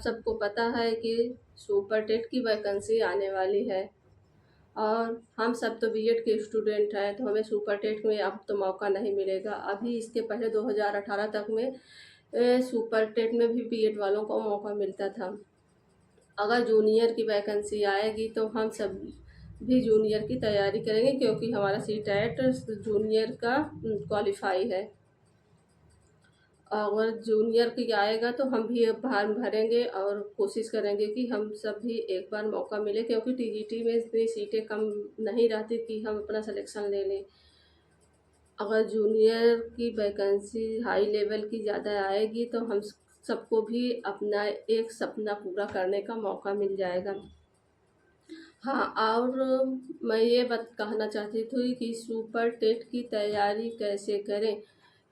सबको पता है कि सुपर टेट की वैकेंसी आने वाली है, और हम सब तो बीएड के स्टूडेंट हैं, तो हमें सुपर टेट में अब तो मौका नहीं मिलेगा। अभी इसके पहले 2018 तक में सुपर टेट में भी बीएड वालों को मौका मिलता था। अगर जूनियर की वैकेंसी आएगी तो हम सब भी जूनियर की तैयारी करेंगे, क्योंकि हमारा सीटेट जूनियर का क्वालिफाई है। अगर जूनियर की आएगा तो हम भी फॉर्म भरेंगे और कोशिश करेंगे कि हम सब भी एक बार मौका मिले, क्योंकि टीजीटी में इतनी सीटें कम नहीं रहती कि हम अपना सिलेक्शन ले लें। अगर जूनियर की वैकेंसी हाई लेवल की ज़्यादा आएगी तो हम सबको भी अपना एक सपना पूरा करने का मौका मिल जाएगा। हाँ, और मैं ये बात कहना चाहती थी कि सुपर टेट की तैयारी कैसे करें,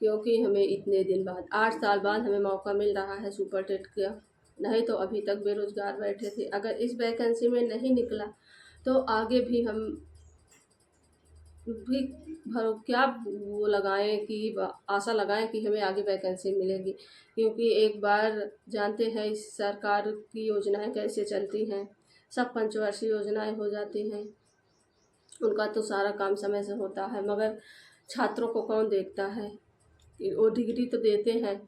क्योंकि हमें इतने दिन बाद 8 साल बाद हमें मौका मिल रहा है सुपर टेट का। नहीं तो अभी तक बेरोजगार बैठे थे। अगर इस वैकेंसी में नहीं निकला तो आगे भी हम भी क्या वो लगाएं कि आशा लगाएं कि हमें आगे वैकेंसी मिलेगी, क्योंकि एक बार जानते हैं इस सरकार की योजनाएं कैसे चलती हैं। सब पंचवर्षीय योजनाएं हो जाती हैं, उनका तो सारा काम समय से होता है, मगर छात्रों को कौन देखता है। वो डिग्री तो देते हैं,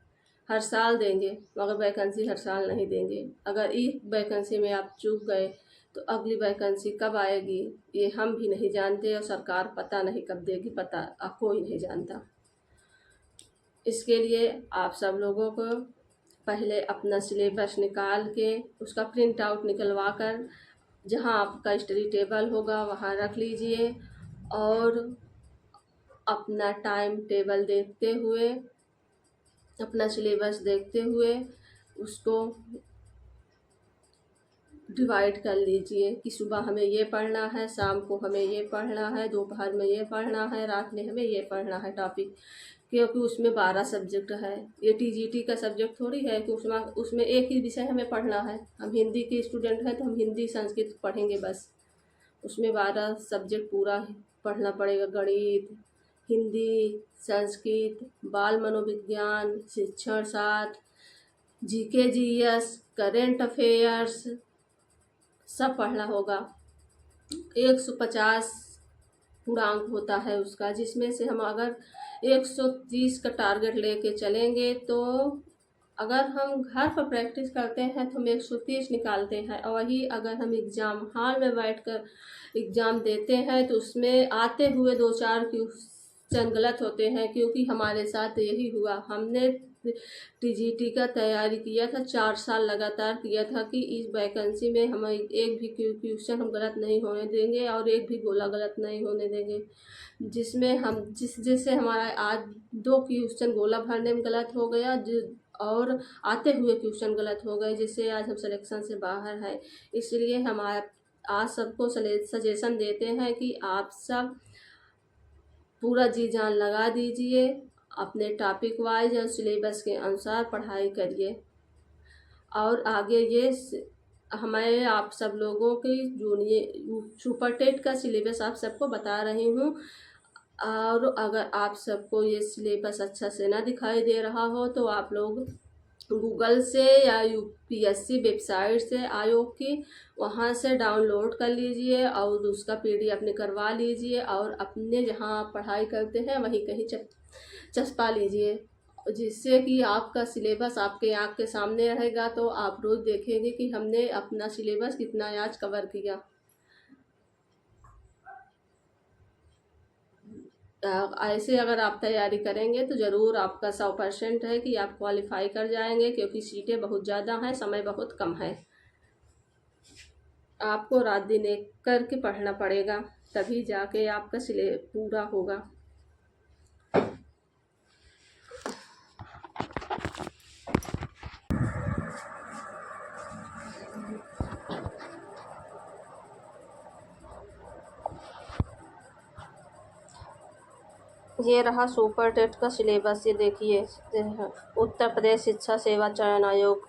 हर साल देंगे, मगर वैकेंसी हर साल नहीं देंगे। अगर एक वैकेंसी में आप चूक गए तो अगली वैकेंसी कब आएगी ये हम भी नहीं जानते, और सरकार पता नहीं कब देगी, पता कोई नहीं जानता। इसके लिए आप सब लोगों को पहले अपना सिलेबस निकाल के उसका प्रिंट आउट निकलवा कर जहाँ आपका स्टडी टेबल होगा वहाँ रख लीजिए, और अपना टाइम टेबल देखते हुए, अपना सिलेबस देखते हुए उसको डिवाइड कर लीजिए कि सुबह हमें ये पढ़ना है, शाम को हमें ये पढ़ना है, दोपहर में ये पढ़ना है, रात में हमें ये पढ़ना है टॉपिक। क्योंकि उसमें 12 सब्जेक्ट है। ये टीजीटी का सब्जेक्ट थोड़ी है कि उसमें एक ही विषय हमें पढ़ना है। हम हिंदी के स्टूडेंट हैं तो हम हिंदी संस्कृत पढ़ेंगे बस। उसमें 12 सब्जेक्ट पूरा पढ़ना पड़ेगा। गणित, हिंदी, संस्कृत, बाल मनोविज्ञान, शिक्षण शास्त्र, जीके जीएस, करेंट अफेयर्स सब पढ़ना होगा। 150 पूर्णांक होता है उसका, जिसमें से हम अगर 130 का टारगेट लेके चलेंगे तो अगर हम घर पर प्रैक्टिस करते हैं तो हम 130 निकालते हैं, और वही अगर हम एग्ज़ाम हॉल में बैठकर एग्ज़ाम देते हैं तो उसमें आते हुए 2-4 क्वेश्चन गलत होते हैं। क्योंकि हमारे साथ यही हुआ। हमने टीजीटी का तैयारी किया था, 4 साल लगातार किया था कि इस वैकेंसी में हम एक भी क्वेश्चन हम गलत नहीं होने देंगे और एक भी गोला गलत नहीं होने देंगे। जिसमें हम जिससे हमारा आज 2 क्वेश्चन गोला भरने में गलत हो गया, और आते हुए क्वेश्चन गलत हो गए, जिससे आज हम सिलेक्शन से बाहर हैं। इसलिए हम आज सबको सजेशन देते हैं कि आप सब पूरा जी जान लगा दीजिए, अपने टॉपिक वाइज और सिलेबस के अनुसार पढ़ाई करिए। और आगे ये हमें आप सब लोगों की जूनियर सुपर टेट का सिलेबस आप सबको बता रही हूँ। और अगर आप सबको ये सिलेबस अच्छा से ना दिखाई दे रहा हो तो आप लोग गूगल से या यूपीएससी वेबसाइट से आयोग की वहाँ से डाउनलोड कर लीजिए और उसका पीडीएफ निकलवा लीजिए, और अपने जहाँ आप पढ़ाई करते हैं वहीं कहीं चस्पा लीजिए, जिससे कि आपका सिलेबस आपके आँख के सामने रहेगा। तो आप रोज़ देखेंगे कि हमने अपना सिलेबस कितना आज कवर किया। ऐसे अगर आप तैयारी करेंगे तो ज़रूर आपका 100% है कि आप क्वालिफाई कर जाएंगे, क्योंकि सीटें बहुत ज़्यादा हैं, समय बहुत कम है। आपको रात दिन एक करके पढ़ना पड़ेगा, तभी जाके आपका सिलेबस पूरा होगा। ये रहा सुपर टेट का सिलेबस। ये देखिए, उत्तर प्रदेश शिक्षा सेवा चयन आयोग,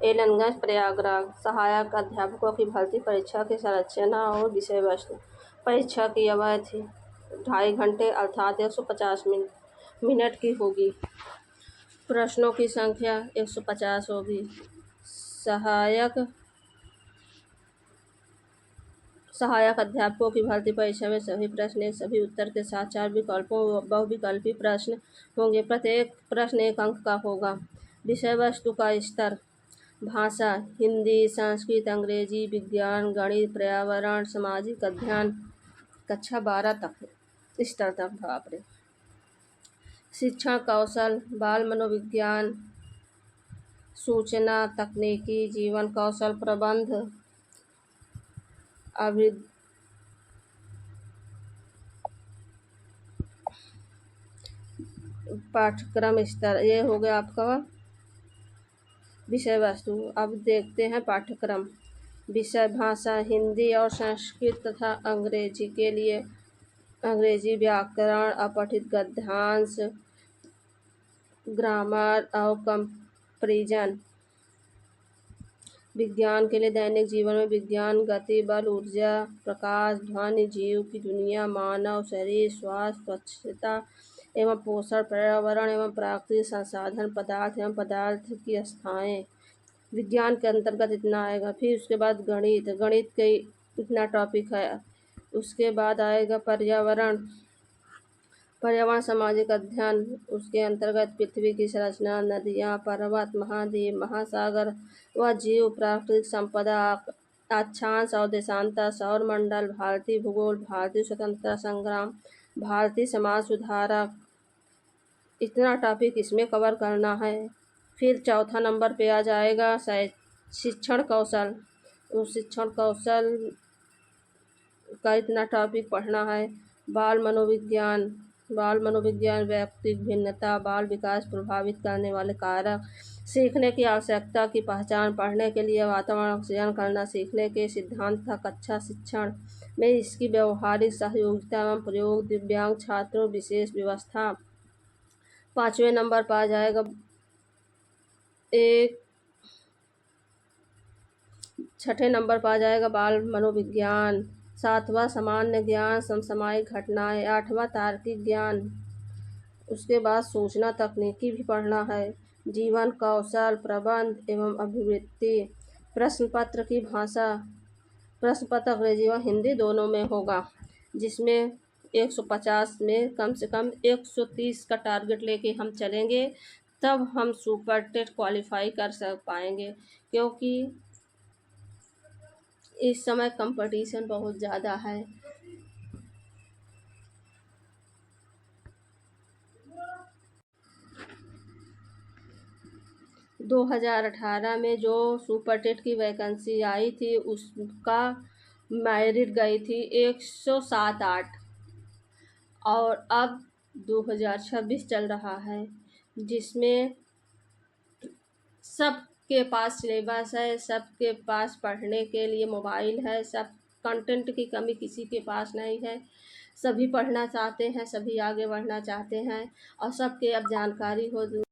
एलनगंज प्रयागराज, सहायक अध्यापकों की भर्ती परीक्षा की संरचना और विषय वस्तु। परीक्षा की अवधि 2.5 घंटे अर्थात 150 मिनट की होगी। प्रश्नों की संख्या 150 होगी। सहायक सहायक अध्यापकों की भर्ती परीक्षा में सभी प्रश्न एक सभी उत्तर के साथ 4 विकल्पों व बहुविकल्पी प्रश्न होंगे। प्रत्येक प्रश्न 1 अंक का होगा। विषय वस्तु का स्तर: भाषा हिंदी, संस्कृत, अंग्रेजी, विज्ञान, गणित, पर्यावरण, सामाजिक अध्ययन, कक्षा 12 तक स्तर तक। बाप रे। शिक्षण कौशल: बाल मनोविज्ञान, सूचना तकनीकी, जीवन कौशल प्रबंध, पाठ्यक्रम स्तर। ये हो गया आपका विषय वस्तु। अब देखते हैं पाठ्यक्रम। विषय भाषा हिंदी और संस्कृत तथा अंग्रेजी के लिए अंग्रेजी व्याकरण, अपठित गद्यांश, ग्रामर और कंपैरिजन। विज्ञान के लिए दैनिक जीवन में विज्ञान, गति, बल, ऊर्जा, प्रकाश, ध्वनि, जीव की दुनिया, मानव शरीर, स्वास्थ्य, स्वच्छता एवं पोषण, पर्यावरण एवं प्राकृतिक संसाधन, पदार्थ एवं पदार्थ की अवस्थाएं। विज्ञान के अंतर्गत इतना आएगा। फिर उसके बाद गणित, गणित के इतना टॉपिक है। उसके बाद आएगा पर्यावरण, पर्यावरण सामाजिक अध्ययन। उसके अंतर्गत पृथ्वी की संरचना, नदियाँ, पर्वत, महाद्वीप, महासागर व जीव, प्राकृतिक संपदा, अक्षांश और देशांतर, सौर मंडल, भारतीय भूगोल, भारतीय स्वतंत्रता संग्राम, भारतीय समाज सुधारक। इतना टॉपिक इसमें कवर करना है। फिर चौथा नंबर पे आ जाएगा शिक्षण कौशल। उस शिक्षण कौशल का इतना टॉपिक पढ़ना है। बाल मनोविज्ञान, व्यक्तित्व भिन्नता, बाल विकास प्रभावित करने वाले कारक, सीखने की आवश्यकता की पहचान, पढ़ने के लिए वातावरण सृजन करना, सीखने के सिद्धांत तथा कक्षा शिक्षण में इसकी व्यवहारिक सहयोगिता एवं प्रयोग, दिव्यांग छात्रों विशेष व्यवस्था। 5वें नंबर पर आ जाएगा 6ठे नंबर पर आ जाएगा बाल मनोविज्ञान। 7वां सामान्य ज्ञान, समसामयिक घटनाएं। 8वां तार्किक ज्ञान। उसके बाद सूचना तकनीकी भी पढ़ना है। जीवन कौशल, प्रबंध एवं अभिवृत्ति। प्रश्न पत्र की भाषा, प्रश्न पत्र अंग्रेजी व हिंदी दोनों में होगा, जिसमें 150 में कम से कम 130 का टारगेट लेके हम चलेंगे, तब हम सुपर टेट क्वालिफाई कर पाएंगे। क्योंकि इस समय कंपटीशन बहुत ज़्यादा है। – 2018 में जो सुपर टेट की वैकेंसी आई थी उसका मेरिट गई थी 107-8 और अब 2026 चल रहा है, जिसमें सबके पास सिलेबस है, सबके पास पढ़ने के लिए मोबाइल है, सब कंटेंट की कमी किसी के पास नहीं है। सभी पढ़ना चाहते हैं, सभी आगे बढ़ना चाहते हैं और सबके अब जानकारी हो